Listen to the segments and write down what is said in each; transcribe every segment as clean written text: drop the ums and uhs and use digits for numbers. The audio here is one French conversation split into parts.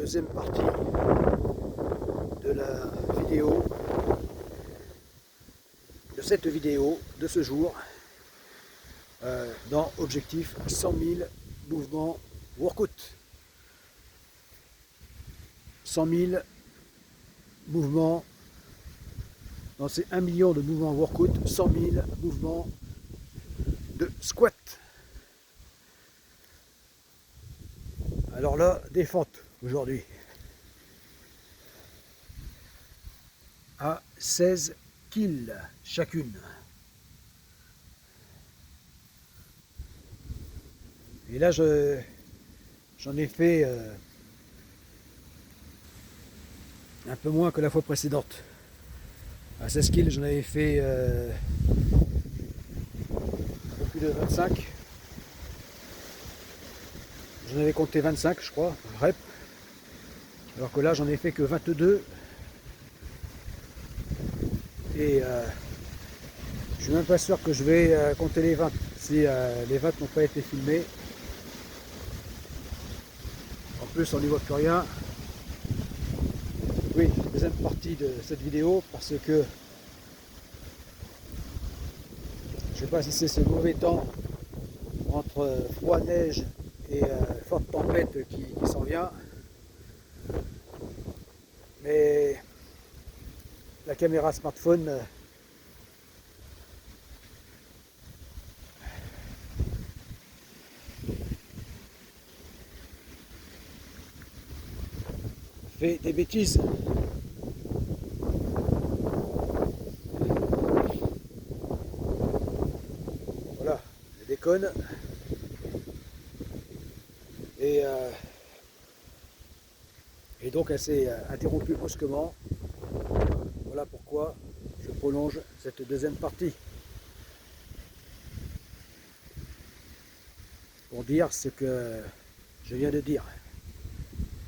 deuxième partie de la vidéo, de cette vidéo de ce jour, dans objectif 100 000 mouvements workout. 100 000 mouvements, dans ces 1 million de mouvements workout, 100 000 mouvements de squat. Alors là, des fentes aujourd'hui à 16 kills chacune. Et là, j'en ai fait un peu moins que la fois précédente. À 16 kills, j'en avais fait un peu plus de 25. J'en avais compté 25, je crois, reps. Alors que là, j'en ai fait que 22. Et je suis même pas sûr que je vais compter les 20. Si les 20 n'ont pas été filmés. En plus, on n'y voit plus rien. Oui, deuxième partie de cette vidéo, parce que je ne sais pas si c'est ce mauvais temps entre froid, neige et forte tempête qui s'en vient, mais la caméra smartphone fait des bêtises. Voilà, elle déconne. Et donc elle s'est interrompue brusquement. Voilà pourquoi je prolonge cette deuxième partie. Pour dire ce que je viens de dire.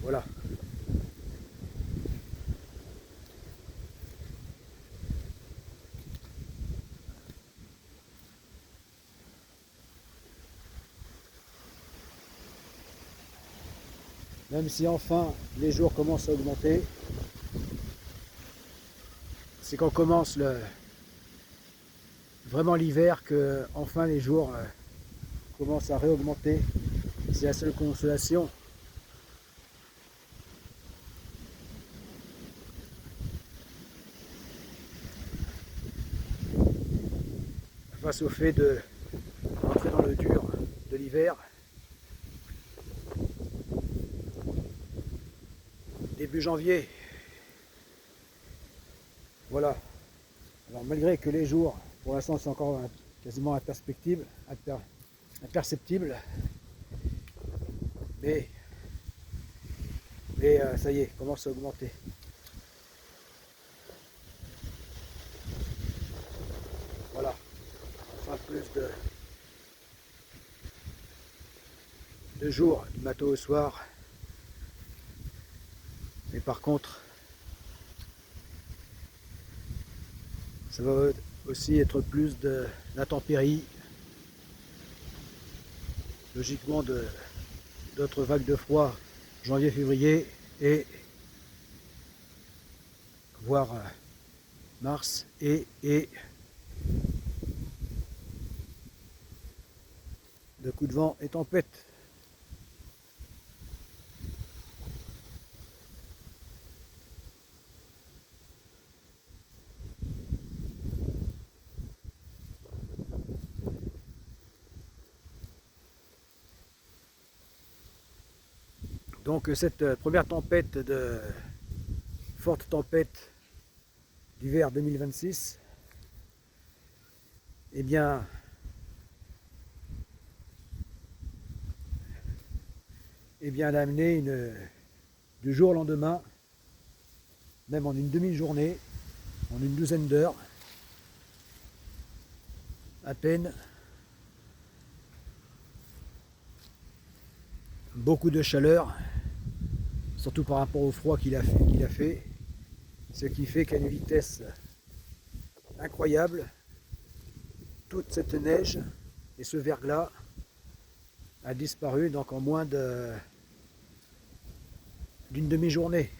Voilà. Même si enfin les jours commencent à augmenter, c'est quand commence vraiment l'hiver que enfin les jours commencent à réaugmenter. C'est la seule consolation. Face au fait de rentrer dans le dur de l'hiver. Début janvier. Voilà. Alors malgré que les jours, pour l'instant c'est encore quasiment imperceptible, mais ça y est, commence à augmenter. Voilà. Enfin plus de jours, du matin au soir. Mais par contre, ça va aussi être plus d'intempéries, logiquement d'autres vagues de froid janvier-février et voire mars et de coups de vent et tempêtes. Donc cette première tempête forte tempête d'hiver 2026, eh bien, elle a amené du jour au lendemain, même en une demi-journée, en une douzaine d'heures, à peine, beaucoup de chaleur, surtout par rapport au froid qu'il a fait, ce qui fait qu'à une vitesse incroyable, toute cette neige et ce verglas a disparu, donc en moins de d'une demi-journée.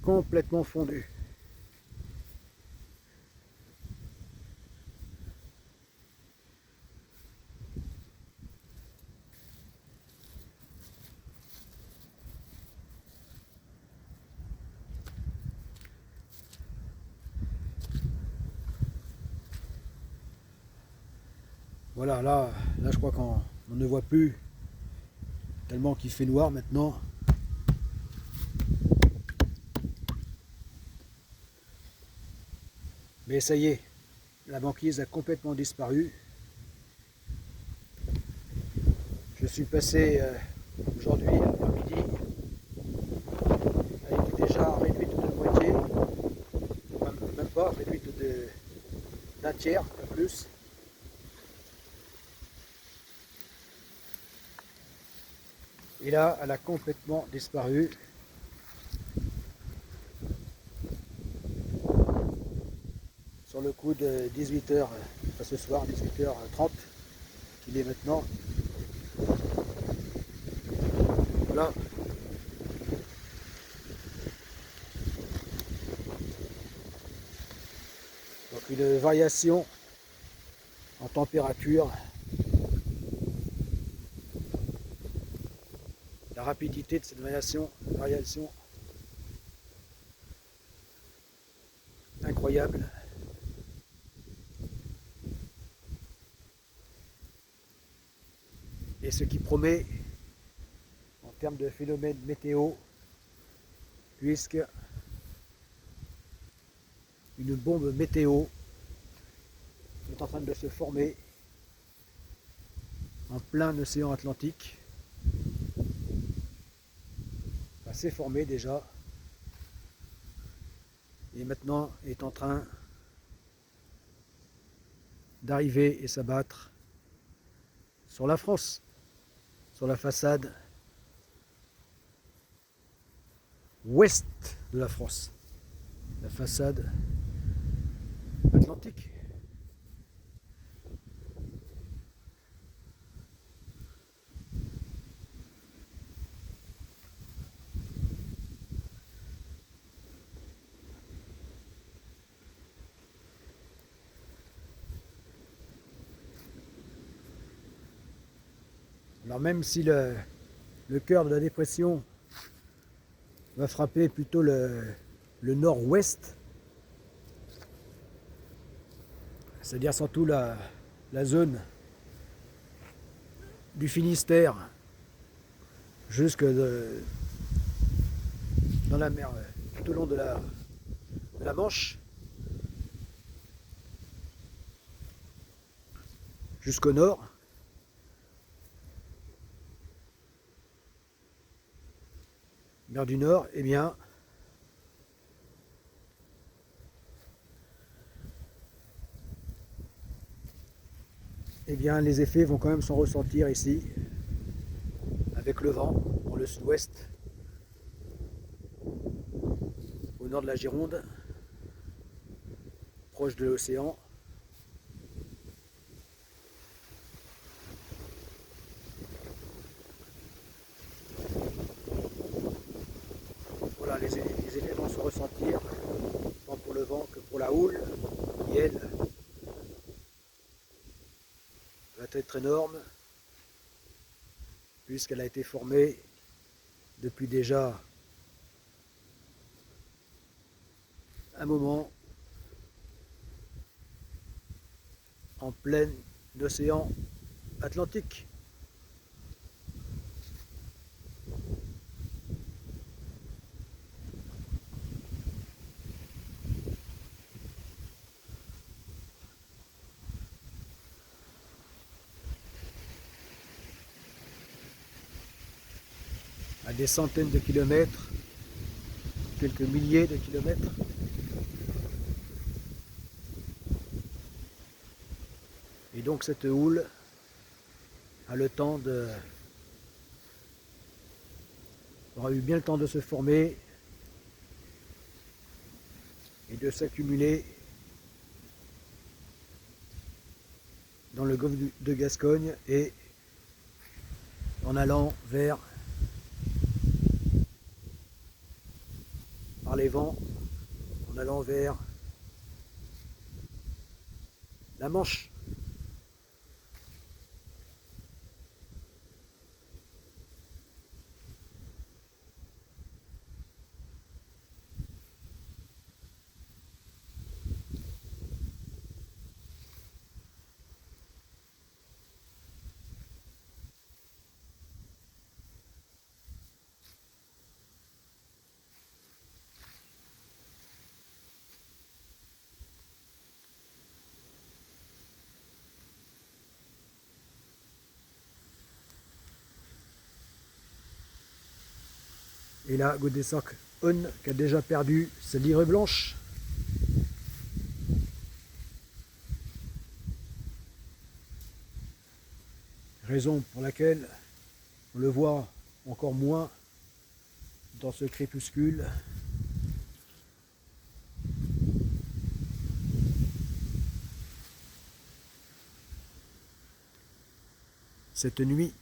Complètement fondu. Voilà, là je crois qu'on ne voit plus, tellement qu'il fait noir maintenant. Mais ça y est, la banquise a complètement disparu. Je suis passé aujourd'hui après-midi, elle était déjà réduite de moitié, même pas, réduite d'un tiers, pas plus. Et là, elle a complètement disparu. Sur le coup de 18h, enfin ce soir, 18h30, qu'il est maintenant. Voilà. Donc une variation en température. La rapidité de cette variation incroyable. Et ce qui promet en termes de phénomène météo, puisque une bombe météo est en train de se former en plein océan Atlantique. Enfin, s'est formée déjà et maintenant est en train d'arriver et s'abattre sur la France, sur la façade ouest de la France, la façade atlantique. Alors même si le cœur de la dépression va frapper plutôt le nord-ouest, c'est-à-dire surtout la zone du Finistère jusque dans la mer, tout au long de la Manche, jusqu'au nord. Mer du Nord, eh bien, les effets vont quand même s'en ressentir ici, avec le vent dans le sud-ouest, au nord de la Gironde, proche de l'océan. Voilà, les effets vont se ressentir, tant pour le vent que pour la houle, qui elle va être énorme, puisqu'elle a été formée depuis déjà un moment en plein océan Atlantique. À des centaines de kilomètres, quelques milliers de kilomètres. Et donc cette houle a le temps aura eu bien le temps de se former et de s'accumuler dans le golfe de Gascogne et en allant vers par les vents en allant vers la Manche. Et là, Godesok On qui a déjà perdu sa livrée blanche. Raison pour laquelle on le voit encore moins dans ce crépuscule. Cette nuit.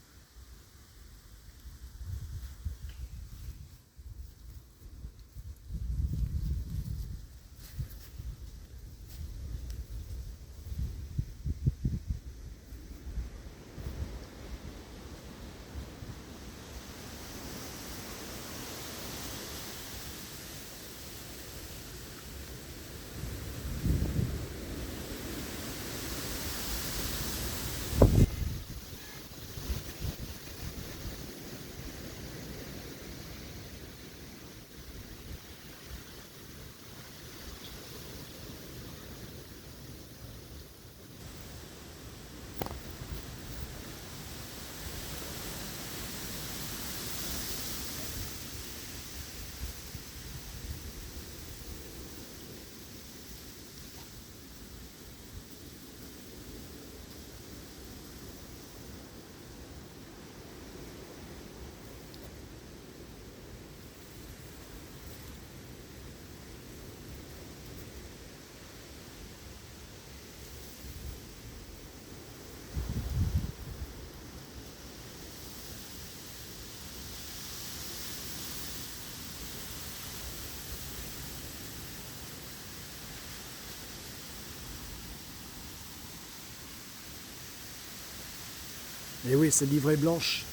Et oui, ces livrées blanches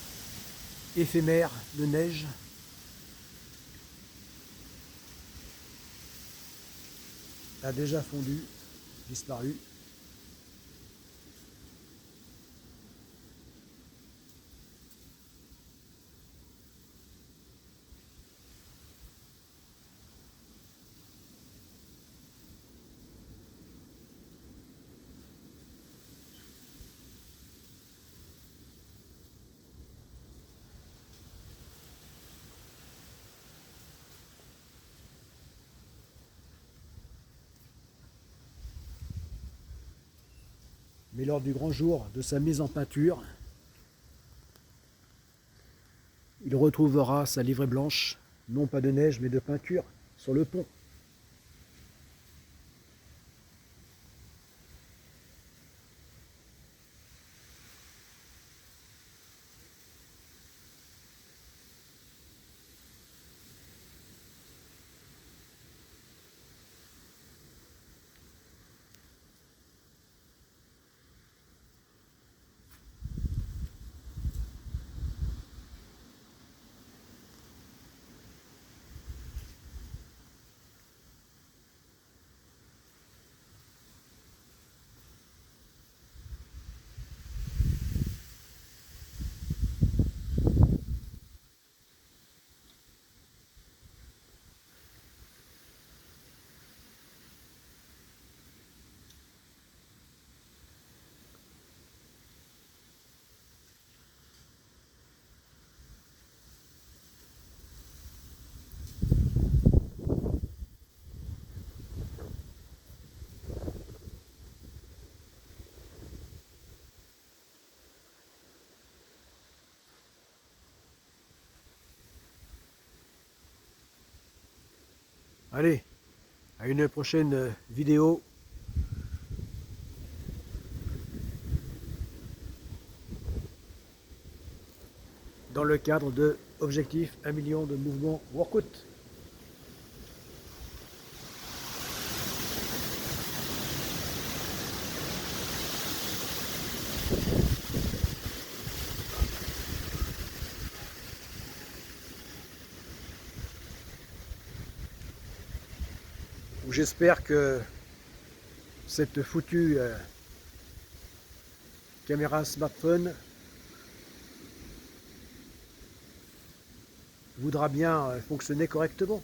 éphémères de neige. A déjà fondu, disparu. Mais lors du grand jour de sa mise en peinture, il retrouvera sa livrée blanche, non pas de neige mais de peinture, sur le pont. Allez, à une prochaine vidéo. Dans le cadre de Objectif 1 million de mouvements workout. où j'espère que cette foutue caméra smartphone voudra bien fonctionner correctement.